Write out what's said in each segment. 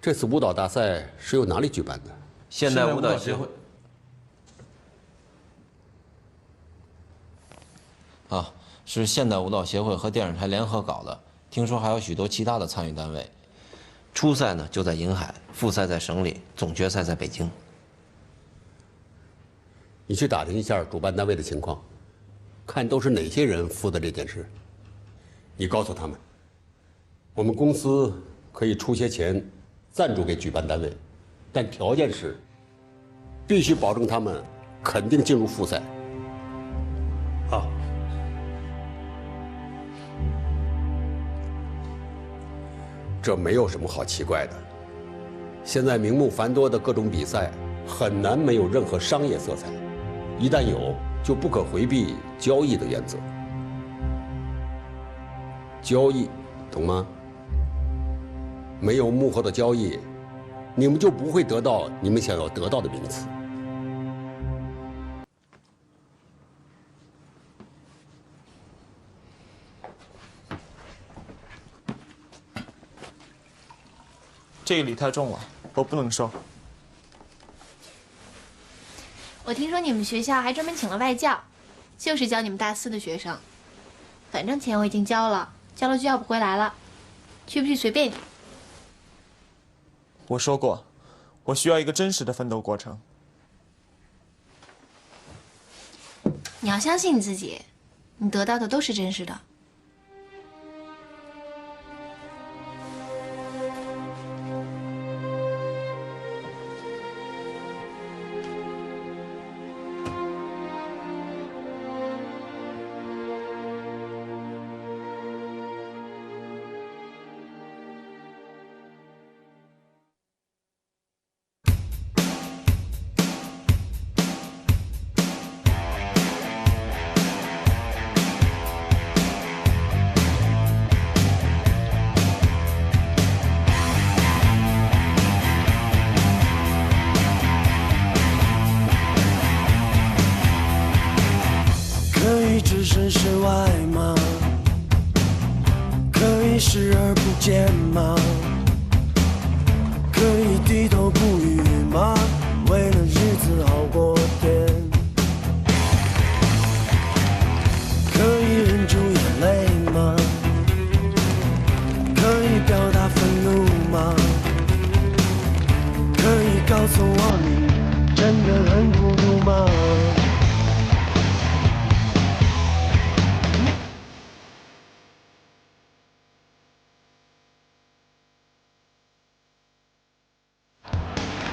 这次舞蹈大赛是由哪里举办的？现代舞蹈协会。啊，是现代舞蹈协会和电视台联合搞的。听说还有许多其他的参与单位。初赛呢就在银海，复赛在省里，总决赛在北京。你去打听一下主办单位的情况，看都是哪些人负责这件事。你告诉他们，我们公司可以出些钱赞助给举办单位，但条件是必须保证他们肯定进入复赛。好。这没有什么好奇怪的。现在名目繁多的各种比赛，很难没有任何商业色彩。一旦有，就不可回避交易的原则。交易，懂吗？没有幕后的交易，你们就不会得到你们想要得到的名次。这个礼太重了，我不能收。我听说你们学校还专门请了外教，就是教你们大4的学生。反正钱我已经交了，交了就要不回来了。去不去随便你。我说过，我需要一个真实的奋斗过程。你要相信你自己，你得到的都是真实的。置身事外吗？可以视而不见吗？可以低头不语吗？为了日子好过点。可以忍住眼泪吗？可以表达愤怒吗？可以告诉我你真的很孤独吗？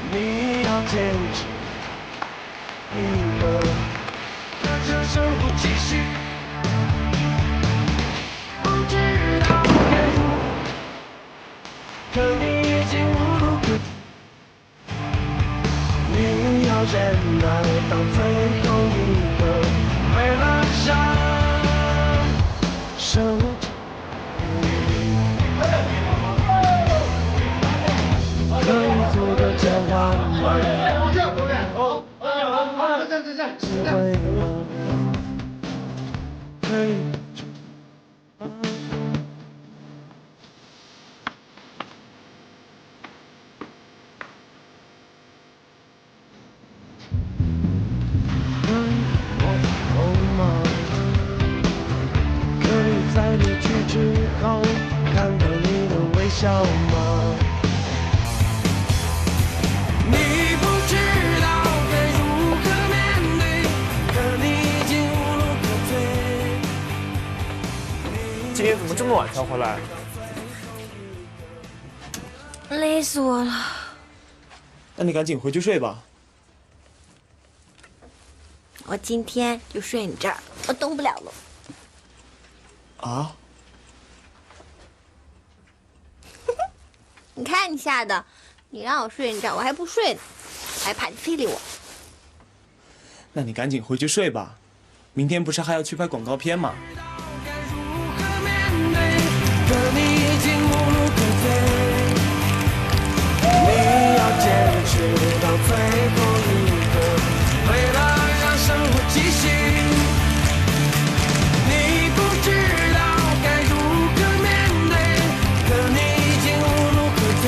你要坚持一个人生生不继续，不知道该如何，可你已经无路可退。你要忍耐到最后一刻，为了生可以做个交换吗？只会吗？可以。可以在离去之后看到你的微笑吗？今天怎么这么晚才回来？累死我了。那你赶紧回去睡吧。我今天就睡你这儿，我动不了了。啊？你看你吓的，你让我睡你这儿，我还不睡呢，还怕你非礼我。那你赶紧回去睡吧，明天不是还要去拍广告片吗？可你已经无路可退，你要坚持到最后一刻，为了让生活继续。你不知道该如何面对，可你已经无路可退。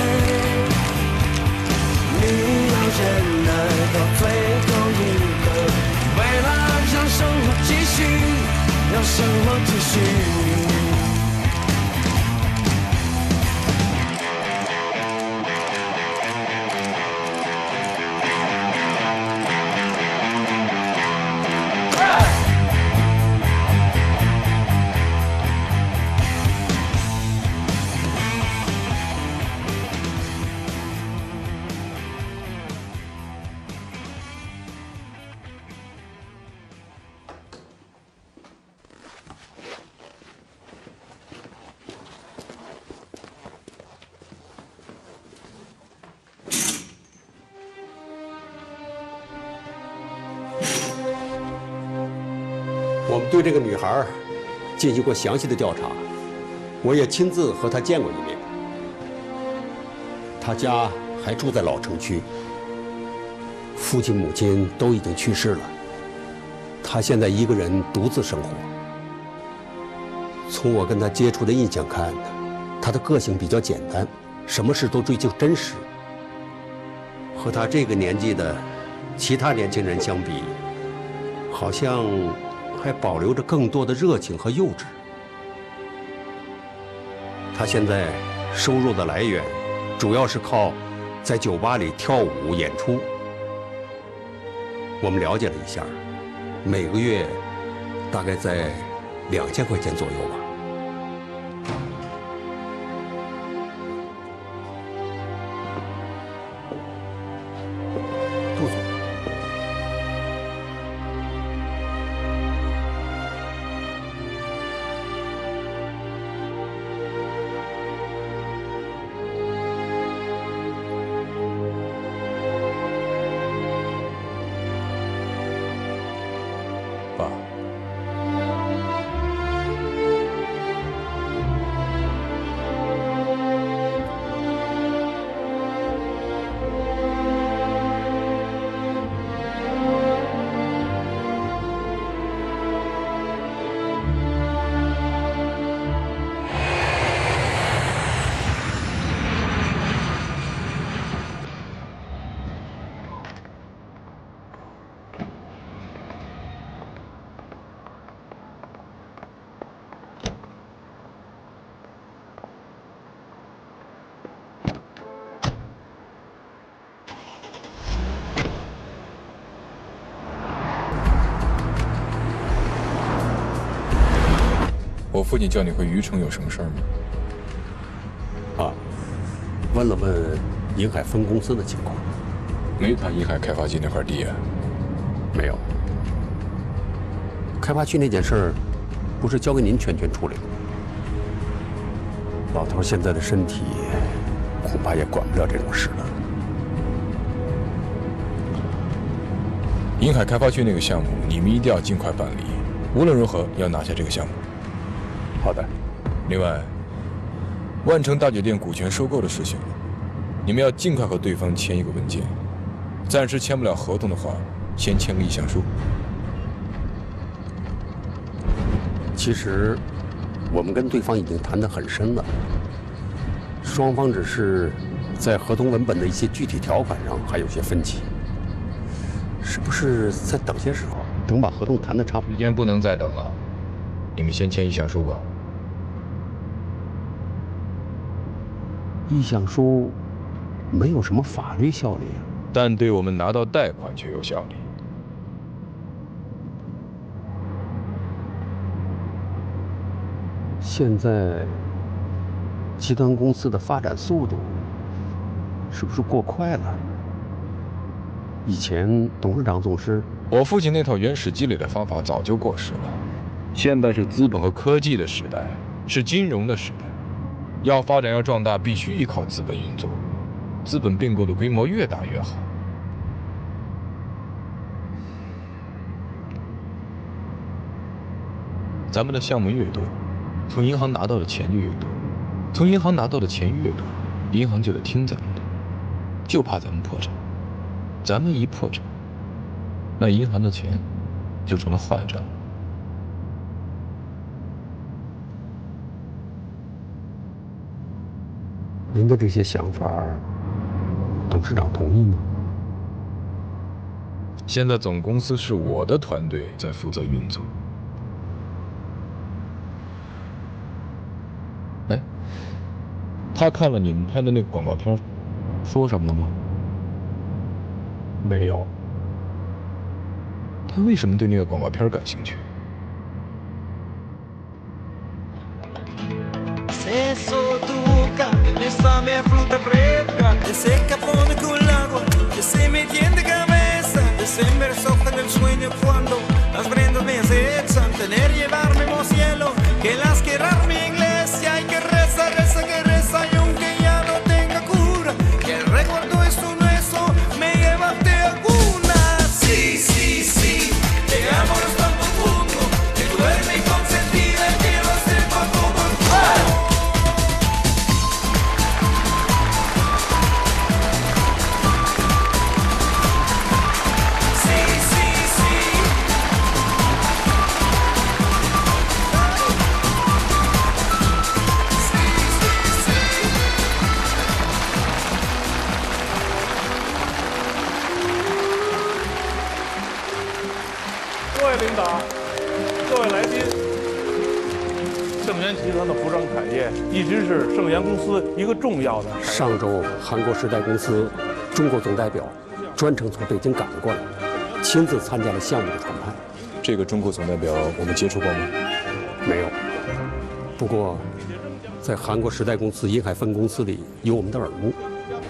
们对这个女孩进行过详细的调查，我也亲自和她见过一面。她家还住在老城区，父亲母亲都已经去世了，她现在一个人独自生活。从我跟她接触的印象看，她的个性比较简单，什么事都追求真实。和她这个年纪的其他年轻人相比，好像还保留着更多的热情和幼稚。她现在收入的来源主要是靠在酒吧里跳舞演出。我们了解了一下，每个月大概在2000块钱左右吧。杜总，爸，我父亲叫你回余城有什么事儿吗？啊，问了问银海分公司的情况。没谈银海开发区那块地啊？没有。开发区那件事儿，不是交给您全权处理吗？老头现在的身体，恐怕也管不了这种事了。银海开发区那个项目，你们一定要尽快办理，无论如何要拿下这个项目。好的。另外，万城大酒店股权收购的事情，你们要尽快和对方签一个文件。暂时签不了合同的话，先签个意向书。其实，我们跟对方已经谈得很深了，双方只是在合同文本的一些具体条款上还有些分歧。是不是再等些时候，等把合同谈得差不多？时间不能再等了，你们先签意向书吧。意向书没有什么法律效力啊。但对我们拿到贷款却有效力。现在集团公司的发展速度是不是过快了？以前董事长总是……我父亲那套原始积累的方法早就过时了，现在是资本和科技的时代，是金融的时代。要发展要壮大，必须依靠资本运作，资本并购的规模越大越好。咱们的项目越多，从银行拿到的钱就越多，从银行拿到的钱越多，银行就得听咱们的，就怕咱们破产。咱们一破产，那银行的钱就成了坏账。您的这些想法，董事长同意吗？现在总公司是我的团队在负责运作。哎，他看了你们拍的那个广告片，说什么了吗？没有。他为什么对那个广告片感兴趣？Eso toca, bésame fruta fresca, te seca pone con el agua, que se me tiende cabeza, December soja del sueño cuando las prendas me acechan, tener llevarme como cielo, que las querrá mi iglesia, hay que rezar, reza que reza, y aunque ya no tenga cura, que el recuerdo es un eso, me llevaste a cuna, sí, sí, sí, te amo tan profundo, que tú 司一个重要的。上周，韩国时代公司中国总代表专程从北京赶了过来，亲自参加了项目的谈判。这个中国总代表我们接触过吗？没有。不过，在韩国时代公司银海分公司里有我们的耳目，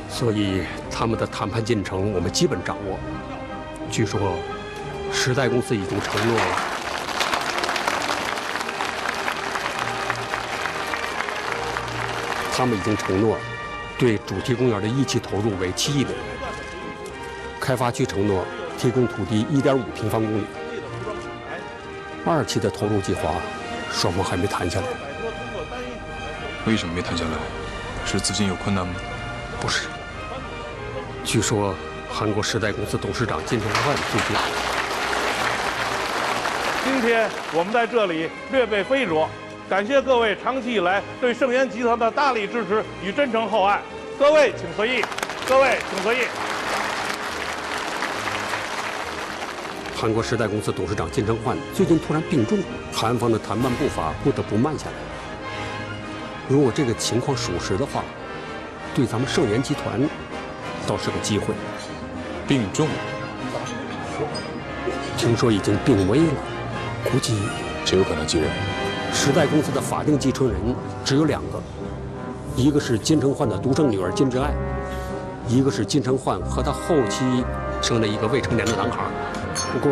所以他们的谈判进程我们基本掌握。据说，时代公司已经承诺了。他们已经承诺，对主题公园的一期投入为7亿美元。开发区承诺提供土地1.5平方公里。2期的投入计划，双方还没谈下来。为什么没谈下来？是资金有困难吗？不是。据说韩国时代公司董事长金正焕最近。今天我们在这里略备非拙。感谢各位长期以来对盛源集团的大力支持与真诚厚爱，各位请随意，各位请随意。韩国时代公司董事长金正焕最近突然病重，韩方的谈判步伐不得不慢下来。如果这个情况属实的话，对咱们盛源集团倒是个机会。病重？听说已经病危了，估计谁有可能继任？时代公司的法定继承人只有2个，一个是金承焕的独生女儿金智爱，一个是金承焕和他后妻生了一个未成年的男孩。不过，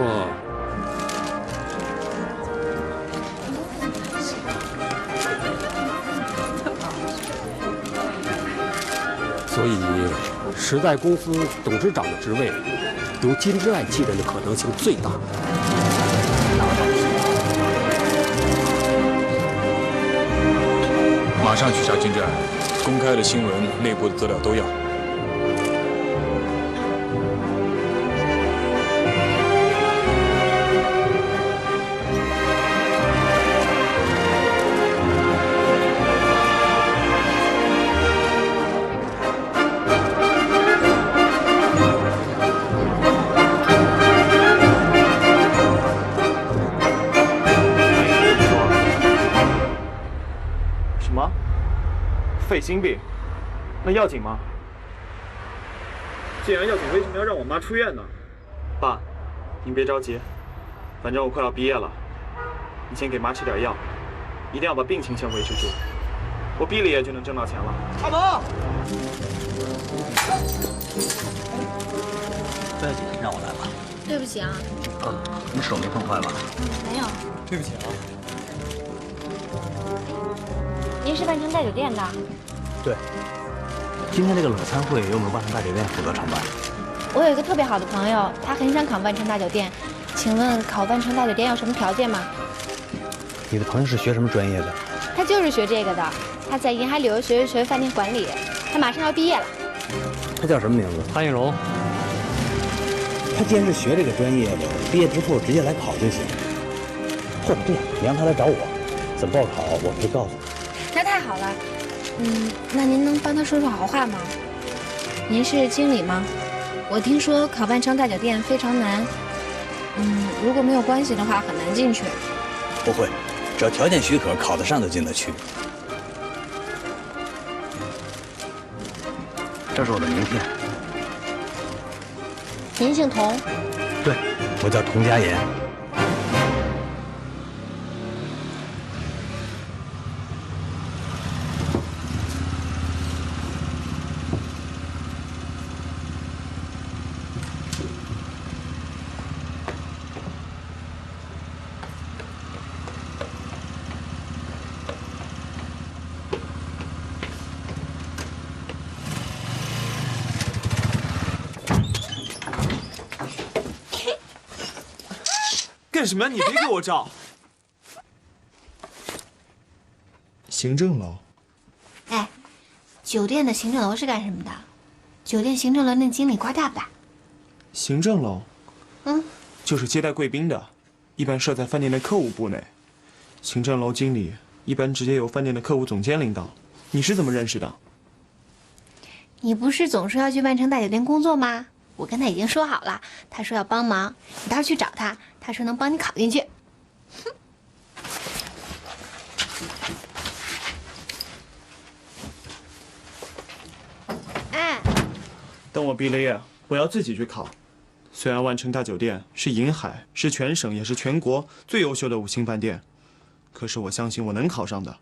所以时代公司董事长的职位由金智爱继任的可能性最大。马上取消金智爱，公开的新闻、内部的资料都要。肺心病，那要紧吗？既然要紧，为什么要让我妈出院呢？爸，您别着急，反正我快要毕业了，你先给妈吃点药，一定要把病情先维持住。我毕了业就能挣到钱了。阿毛，不要紧，让我来吧。对不起啊。你手没碰坏吧？没有。对不起啊。您是万城大酒店的？对。今天这个冷餐会由我们万城大酒店负责承办。我有一个特别好的朋友，他很想考万城大酒店，请问考万城大酒店有什么条件吗？你的朋友是学什么专业的？他就是学这个的，他在银海旅游学院学饭店管理，他马上要毕业了。他叫什么名字？潘玉龙。他既然是学这个专业的，毕业之后直接来考就行。或者这样，你让他来找我，怎么报考我可以告诉你。那太好了，那您能帮他说说好话吗？您是经理吗？我听说考万城大酒店非常难，如果没有关系的话，很难进去。不会，只要条件许可，考得上就进得去。这是我的名片。您姓童？对，我叫童家言。干什么？你别给我照。行政楼。哎，酒店的行政楼是干什么的？酒店行政楼那经理官大不大？行政楼，就是接待贵宾的，一般设在饭店的客务部内。行政楼经理一般直接由饭店的客户总监领导。你是怎么认识的？你不是总说要去万城大酒店工作吗？我跟他已经说好了，他说要帮忙，你到时候去找他，他说能帮你考进去。等我毕了业，我要自己去考。虽然万城大酒店是银海，是全省也是全国最优秀的5星饭店，可是我相信我能考上的。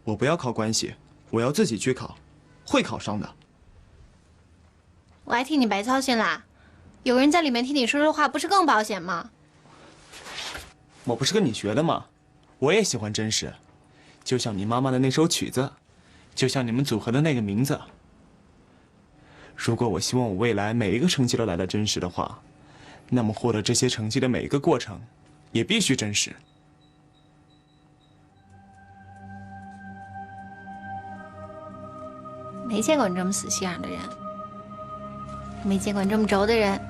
我不要靠关系，我要自己去考，会考上的。我还替你白操心啦，有人在里面替你说说话，不是更保险吗？我不是跟你学的吗？我也喜欢真实，就像你妈妈的那首曲子，就像你们组合的那个名字。如果我希望我未来每一个成绩都来得真实的话，那么获得这些成绩的每一个过程，也必须真实。没见过你这么死心眼的人，没见过你这么轴的人。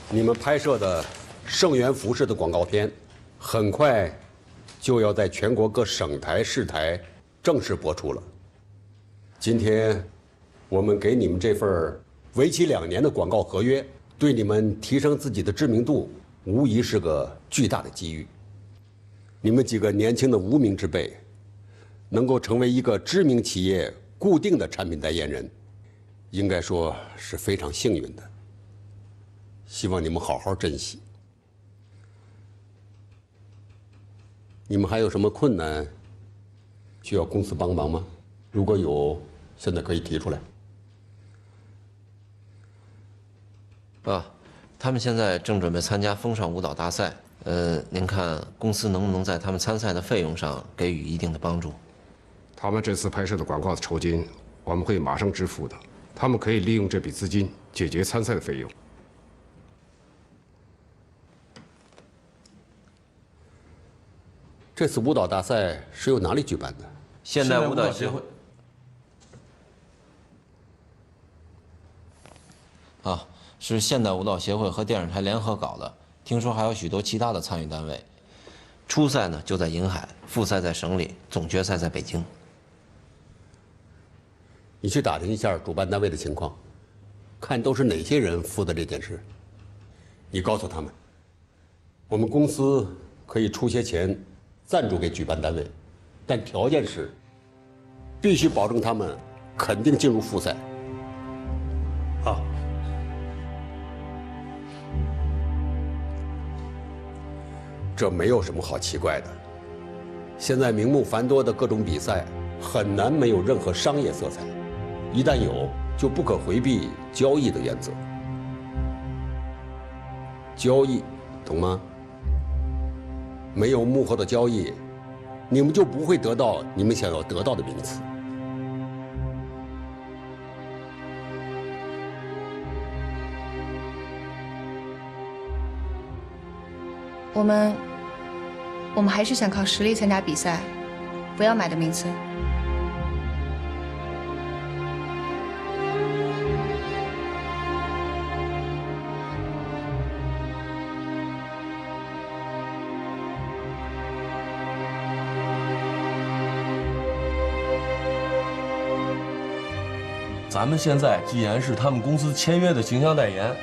你们拍摄的盛源服饰的广告片，很快就要在全国各省台市台正式播出了。今天我们给你们这份为期2年的广告合约，对你们提升自己的知名度，无疑是个巨大的机遇。你们几个年轻的无名之辈，能够成为一个知名企业固定的产品代言人，应该说是非常幸运的。希望你们好好珍惜。你们还有什么困难需要公司帮忙吗？如果有，现在可以提出来。他们现在正准备参加风尚舞蹈大赛。您看公司能不能在他们参赛的费用上给予一定的帮助？他们这次拍摄的广告的酬金，我们会马上支付的。他们可以利用这笔资金解决参赛的费用。这次舞蹈大赛是由哪里举办的？现代舞蹈协会。是现代舞蹈协会和电视台联合搞的。听说还有许多其他的参与单位。初赛呢就在银海，复赛在省里，总决赛在北京。你去打听一下主办单位的情况，看都是哪些人负责这件事。你告诉他们，我们公司可以出些钱赞助给举办单位，但条件是必须保证他们肯定进入复赛。好。这没有什么好奇怪的。现在名目繁多的各种比赛，很难没有任何商业色彩。一旦有，就不可回避交易的原则。交易，懂吗？没有幕后的交易，你们就不会得到你们想要得到的名次。我们还是想靠实力参加比赛，不要买的名次。咱们现在既然是他们公司签约的形象代言，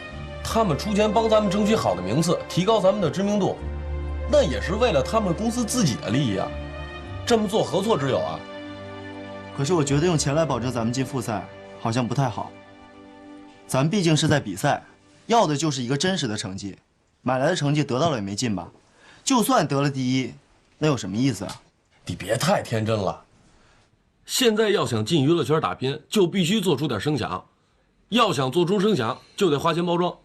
他们出钱帮咱们争取好的名次，提高咱们的知名度，那也是为了他们公司自己的利益啊！这么做何错之有啊？可是我觉得用钱来保证咱们进复赛，好像不太好。咱毕竟是在比赛，要的就是一个真实的成绩，买来的成绩得到了也没劲吧？就算得了第一，那有什么意思啊？你别太天真了。现在要想进娱乐圈打拼，就必须做出点声响。要想做出声响，就得花钱包装。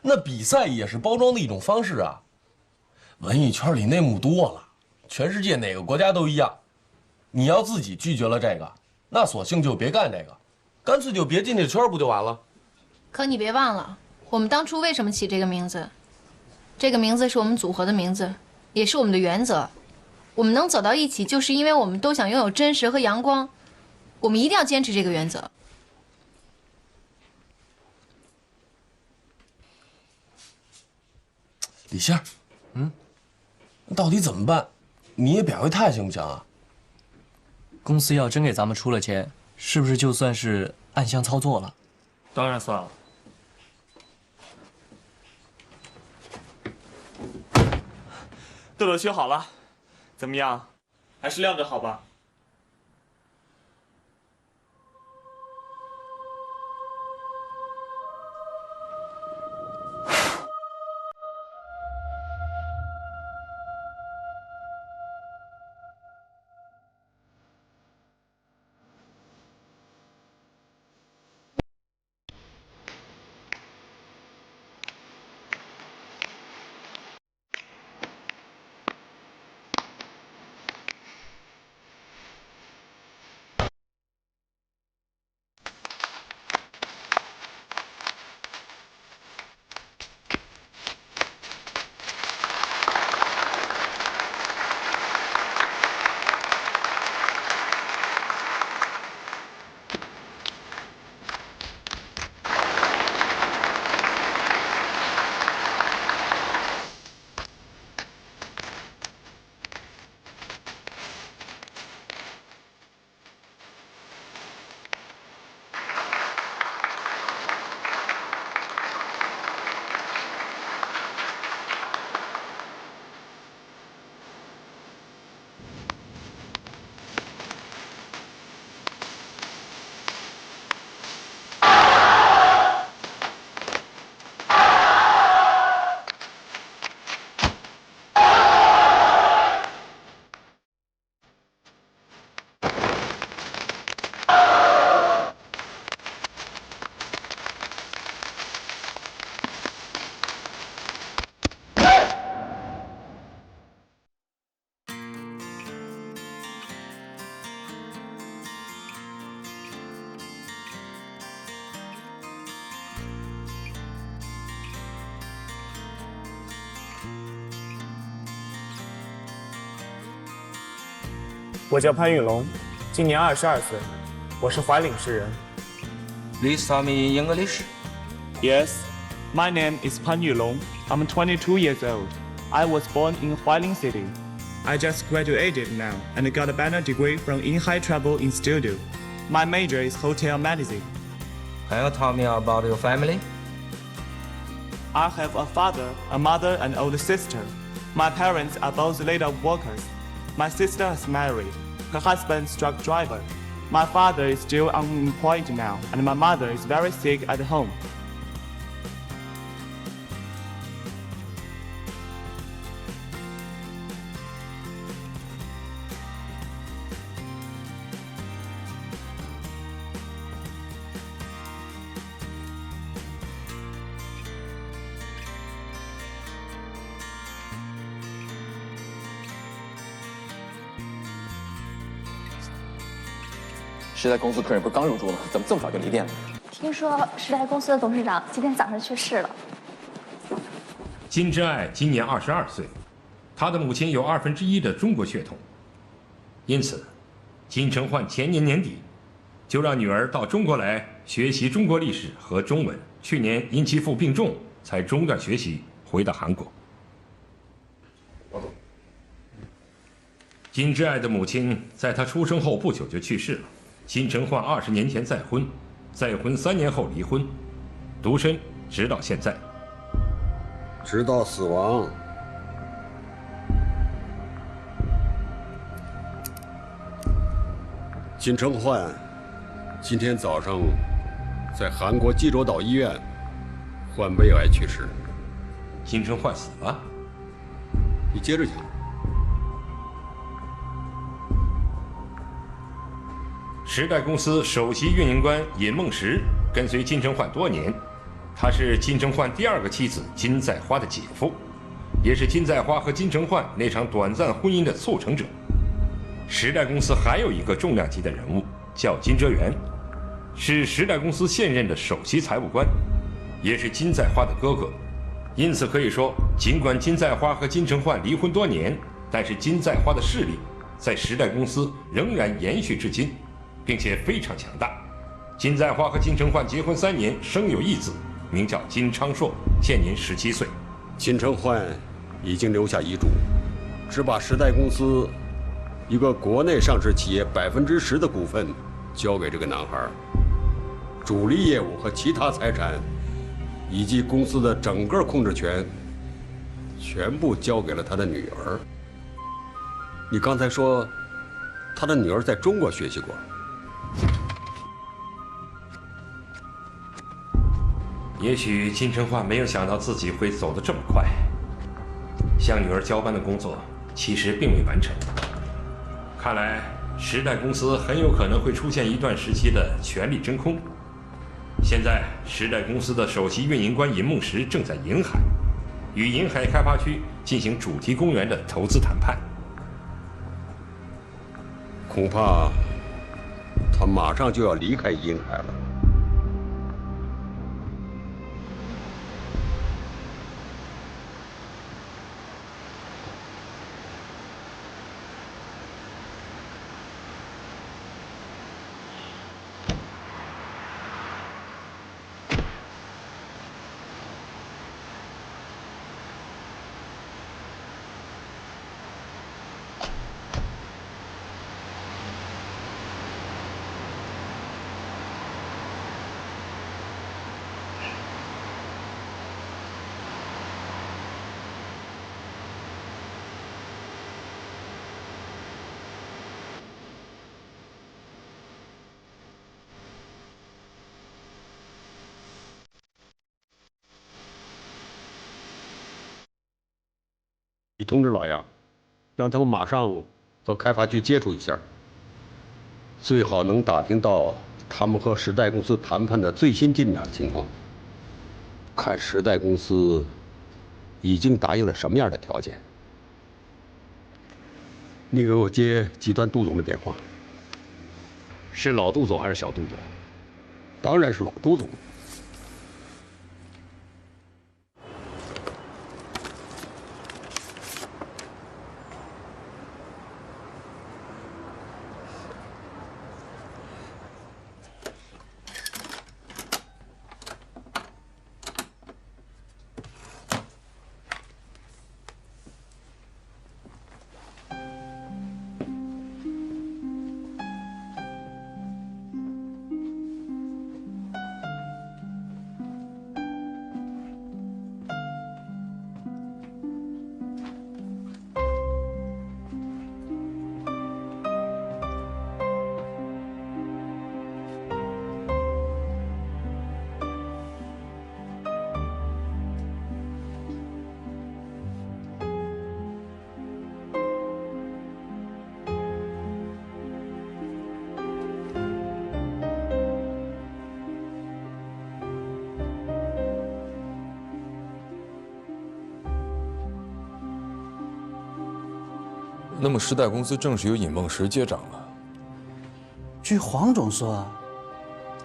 那比赛也是包装的一种方式啊。文艺圈里内幕多了，全世界哪个国家都一样。你要自己拒绝了这个，那索性就别干这个，干脆就别进这圈，不就完了？可你别忘了，我们当初为什么起这个名字？这个名字是我们组合的名字，也是我们的原则。我们能走到一起，就是因为我们都想拥有真实和阳光。我们一定要坚持这个原则。李杏，到底怎么办？你也表个态行不行啊？公司要真给咱们出了钱，是不是就算是暗箱操作了？当然算了。豆豆修好了，怎么样？还是晾着好吧。我叫潘玉龙，今年22岁，我是怀岭市人。Please tell me in English. Yes, my name is Pan Yulong. I'm 22 years old. I was born in Hualien City. I just graduated now and got a bachelor degree from Yinhai Travel Institute. My major is hotel medicine. Can you tell me about your family? I have a father, a mother, and older sister. My parents are both laid-off workers. My sister is married. Her husband is truck driver. My father is still unemployed now, and my mother is very sick at home.时代公司客人不是刚入住吗？怎么这么早就离店了？听说时代公司的董事长今天早上去世了。金之爱今年22岁，他的母亲有1/2的中国血统，因此，金承焕前年年底就让女儿到中国来学习中国历史和中文。去年因其父病重，才中断学习，回到韩国。金之爱的母亲在他出生后不久就去世了。金承焕20年前再婚，再婚3年后离婚，独身直到现在，直到死亡。金承焕今天早上在韩国济州岛医院患胃癌去世。金承焕死了？你接着讲。时代公司首席运营官尹梦石跟随金承焕多年，他是金承焕第2个妻子金在花的姐夫，也是金在花和金承焕那场短暂婚姻的促成者。时代公司还有一个重量级的人物，叫金哲元，是时代公司现任的首席财务官，也是金在花的哥哥。因此可以说，尽管金在花和金承焕离婚多年，但是金在花的势力在时代公司仍然延续至今，并且非常强大。金在花和金承焕结婚3年，生有一子，名叫金昌硕，现年17岁。金承焕已经留下遗嘱，只把时代公司一个国内上市企业10%的股份交给这个男孩，主力业务和其他财产，以及公司的整个控制权，全部交给了他的女儿。你刚才说，他的女儿在中国学习过。也许金承焕没有想到自己会走得这么快，向女儿交班的工作其实并未完成。看来时代公司很有可能会出现一段时期的权力真空。现在，时代公司的首席运营官尹梦石正在银海，与银海开发区进行主题公园的投资谈判。恐怕他马上就要离开银海了。你通知老杨，让他们马上和开发区接触一下，最好能打听到他们和时代公司谈判的最新进展情况，看时代公司已经答应了什么样的条件。你给我接集团杜总的电话。是老杜总还是小杜总？当然是老杜总。那么时代公司正式由尹梦石接掌了。据黄总说，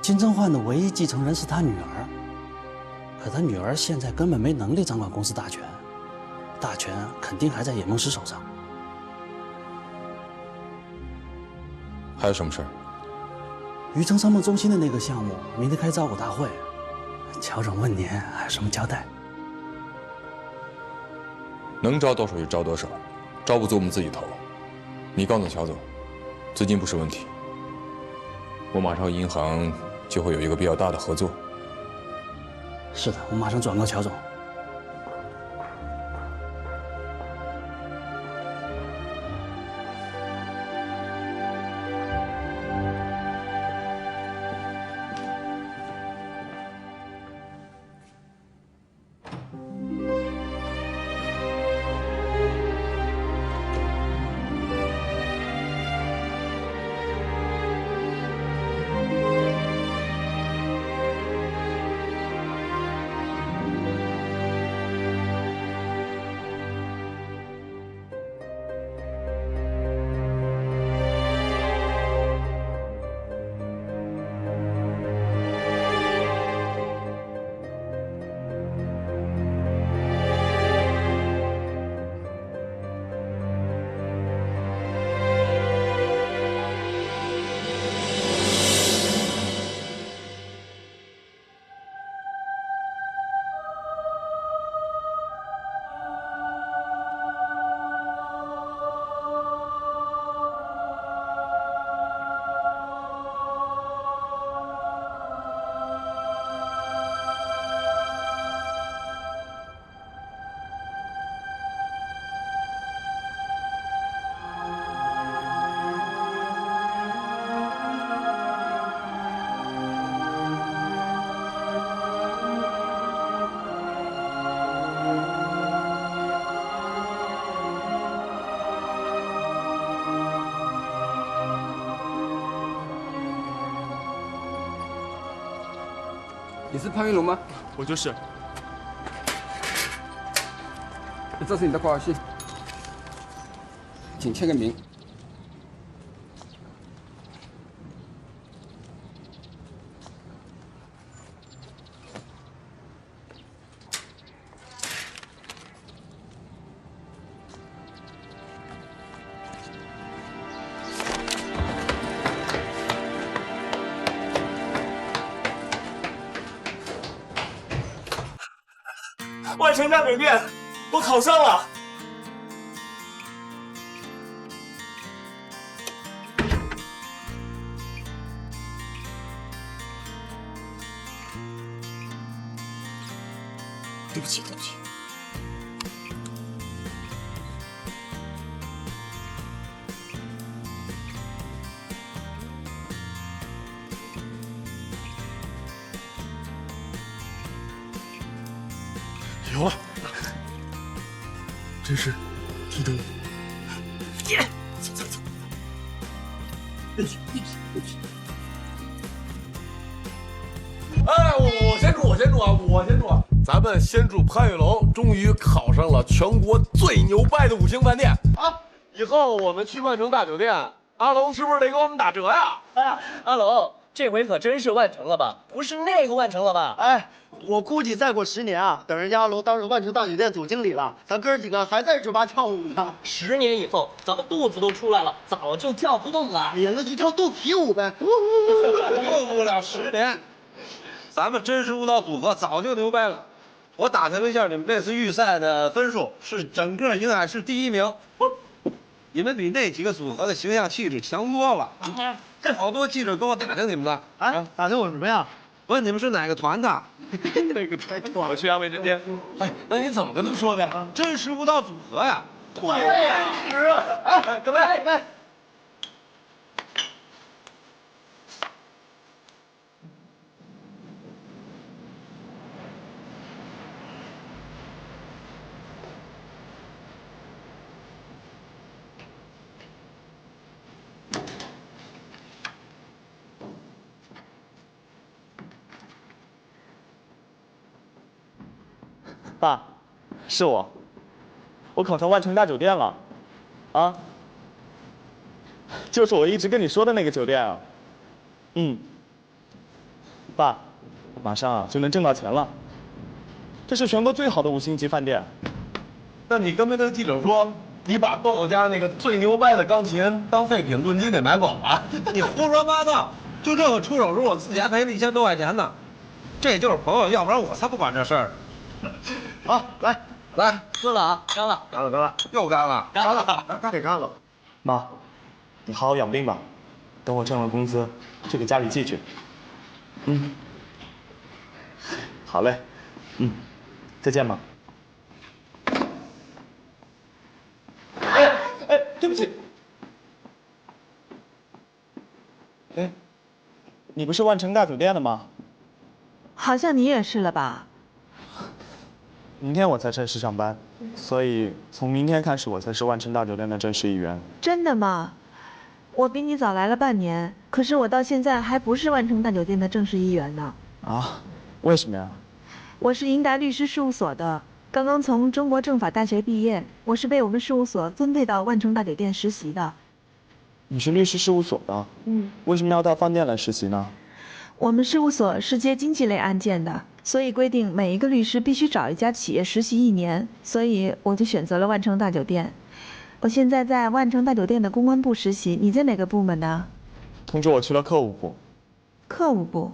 金正焕的唯一继承人是他女儿，可他女儿现在根本没能力掌管公司大权，大权肯定还在尹梦石手上。还有什么事儿？渔城商贸中心的那个项目，明天开招股大会，乔总问您还有什么交代？能招多少就招多少，招不足我们自己投。你告诉乔总，资金不是问题。我马上和银行就会有一个比较大的合作。是的，我马上转告乔总。你是潘云龙吗？我就是。这是你的挂号信，请签个名。万城大酒店，我考上了。对不起，对不起。有了，真是提灯。走走走。对不起，对不起，对不起。哎，我先住，我先住啊，我先住啊！咱们先祝潘玉龙终于考上了全国最牛掰的5星饭店啊！以后我们去万城大酒店，阿龙是不是得给我们打折呀？哎呀，阿龙，这回可真是万城了吧？不是那个万城了吧？哎，我估计再过10年啊，等人家阿龙当上万城大酒店总经理了，咱哥几个还在酒吧跳舞呢。10年以后，咱们肚子都出来了，早就跳不动了。也那就跳肚皮舞呗。用不了10年，咱们真实舞蹈组合早就牛掰了。我打听了一下，你们这次预赛的分数是整个银海市第1名，你们比那几个组合的形象气质强多了。好多记者跟我打听你们的，哎，打听我什么呀？问你们是哪个团的？那个团，我去安慰这边。哎，那你怎么跟他说的呀？真实舞蹈组合呀。对呀，哎，各位，来。爸，是我考上万城大酒店了，啊，就是我一直跟你说的那个酒店啊。爸，马上啊就能挣到钱了，这是全国最好的5星级饭店。那你跟那个记者说，你把豆豆家那个最牛掰的钢琴当废品论斤给买走了？你胡说八道！就这个出手时，我自己还赔了1000多块钱呢。这就是朋友，要不然我才不管这事儿。好，来，喝了啊，干了，干了，又干了，干了，给干了。妈，你好好养病吧，等我挣了工资就给家里寄去。好嘞，再见，妈。哎，对不起。哎，你不是万城大酒店的吗？好像你也是了吧？明天我才正式上班，所以从明天开始我才是万城大酒店的正式一员。真的吗？我比你早来了半年，可是我到现在还不是万城大酒店的正式一员呢。啊？为什么呀？我是银达律师事务所的，刚刚从中国政法大学毕业，我是被我们事务所分配到万城大酒店实习的。你是律师事务所的？为什么要到饭店来实习呢？我们事务所是接经济类案件的，所以规定每一个律师必须找一家企业实习1年，所以我就选择了万城大酒店。我现在在万城大酒店的公关部实习，你在哪个部门呢？通知我去了客户部。客户部。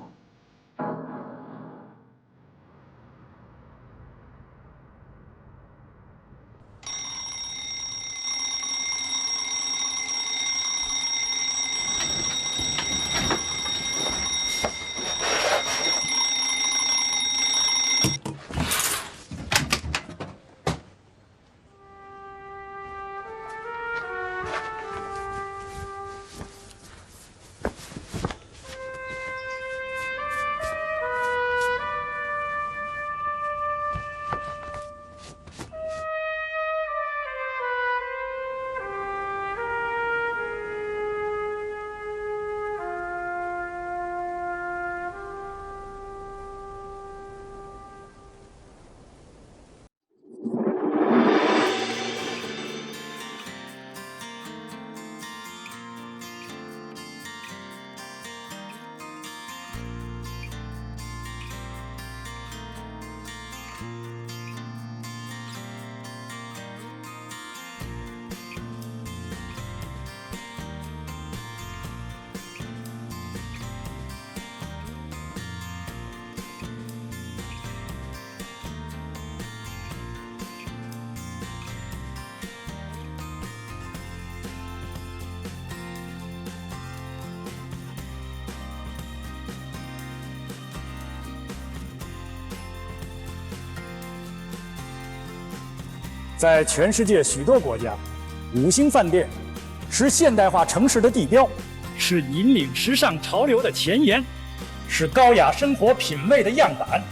在全世界许多国家，5星饭店是现代化城市的地标，是引领时尚潮流的前沿，是高雅生活品味的样板，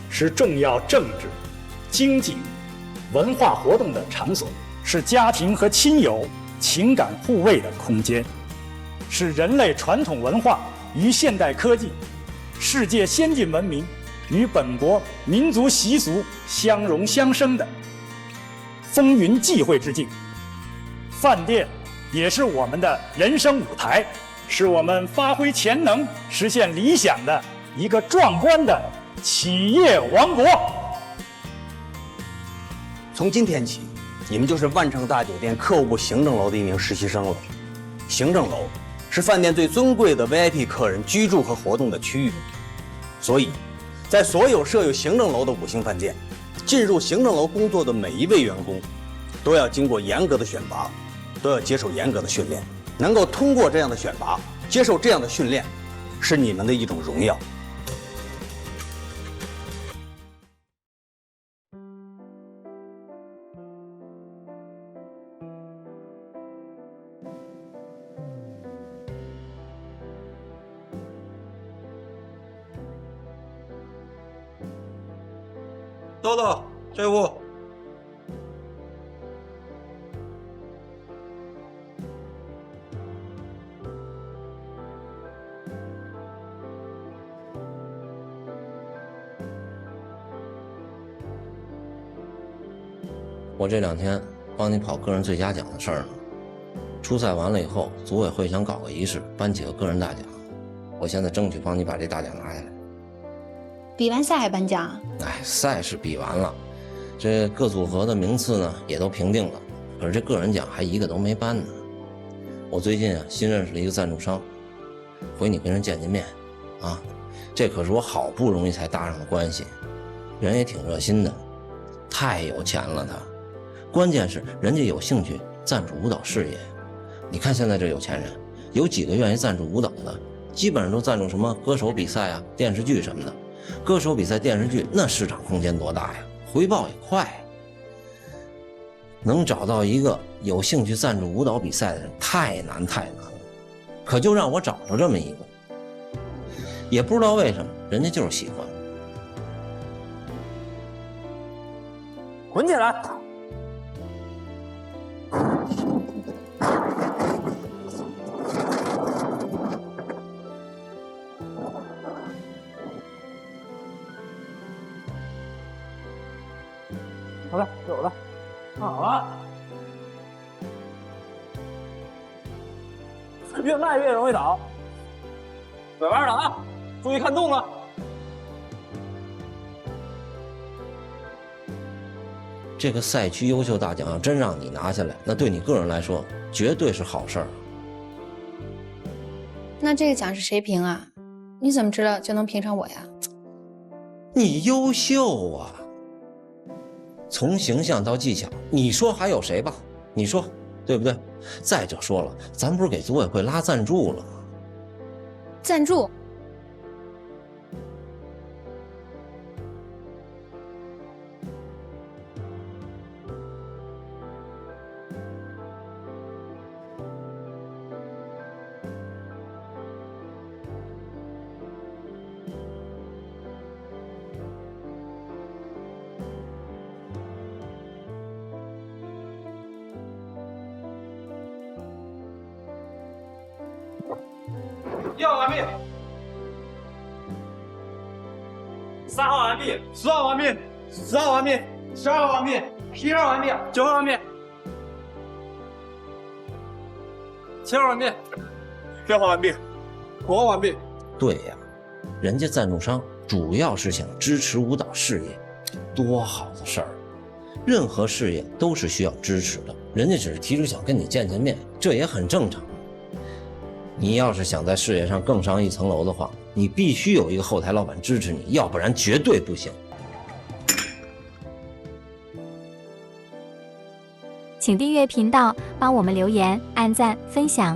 是重要政治、经济、文化活动的场所，是家庭和亲友情感互慰的空间，是人类传统文化与现代科技、世界先进文明与本国民族习俗相融相生的风云际会之境。饭店也是我们的人生舞台，是我们发挥潜能、实现理想的一个壮观的企业王国。从今天起，你们就是万城大酒店客户部行政楼的一名实习生了。行政楼是饭店最尊贵的 VIP 客人居住和活动的区域，所以，在所有设有行政楼的5星饭店，进入行政楼工作的每一位员工，都要经过严格的选拔，都要接受严格的训练。能够通过这样的选拔，接受这样的训练，是你们的一种荣耀。豆豆，这屋。我这2天帮你跑个人最佳奖的事儿呢。初赛完了以后，组委会想搞个仪式，颁几个个人大奖。我现在争取帮你把这大奖拿下来。比完赛还颁奖？哎，赛是比完了，这各组合的名次呢也都评定了，可是这个人奖还一个都没颁呢。我最近新认识了一个赞助商，回你跟人见见面啊，这可是我好不容易才搭上的关系，人也挺热心的，太有钱了他。关键是人家有兴趣赞助舞蹈事业。你看现在这有钱人，有几个愿意赞助舞蹈的，基本上都赞助什么歌手比赛啊、电视剧什么的。歌手比赛、电视剧那市场空间多大呀，回报也快。能找到一个有兴趣赞助舞蹈比赛的人太难了，可就让我找着这么一个，也不知道为什么人家就是喜欢。滚起来！好了，走了，看好了，越慢越容易倒，拐弯了啊，注意看动了。这个赛区优秀大奖要真让你拿下来，那对你个人来说绝对是好事儿。那这个奖是谁评啊？你怎么知道就能评上我呀？你优秀啊！从形象到技巧，你说还有谁吧？你说对不对？再者说了，咱不是给组委会拉赞助了吗？赞助？1号完毕，3号完毕，4号完毕，10号完毕，12号完毕，11号完毕，9号完毕，7号完毕，6号完毕，5号完毕。对呀，人家赞助商主要是想支持舞蹈事业，多好的事儿！任何事业都是需要支持的，人家只是提出想跟你见见面，这也很正常。你要是想在事业上更上一层楼的话，你必须有一个后台老板支持你，要不然绝对不行。请订阅频道，帮我们留言、按赞、分享。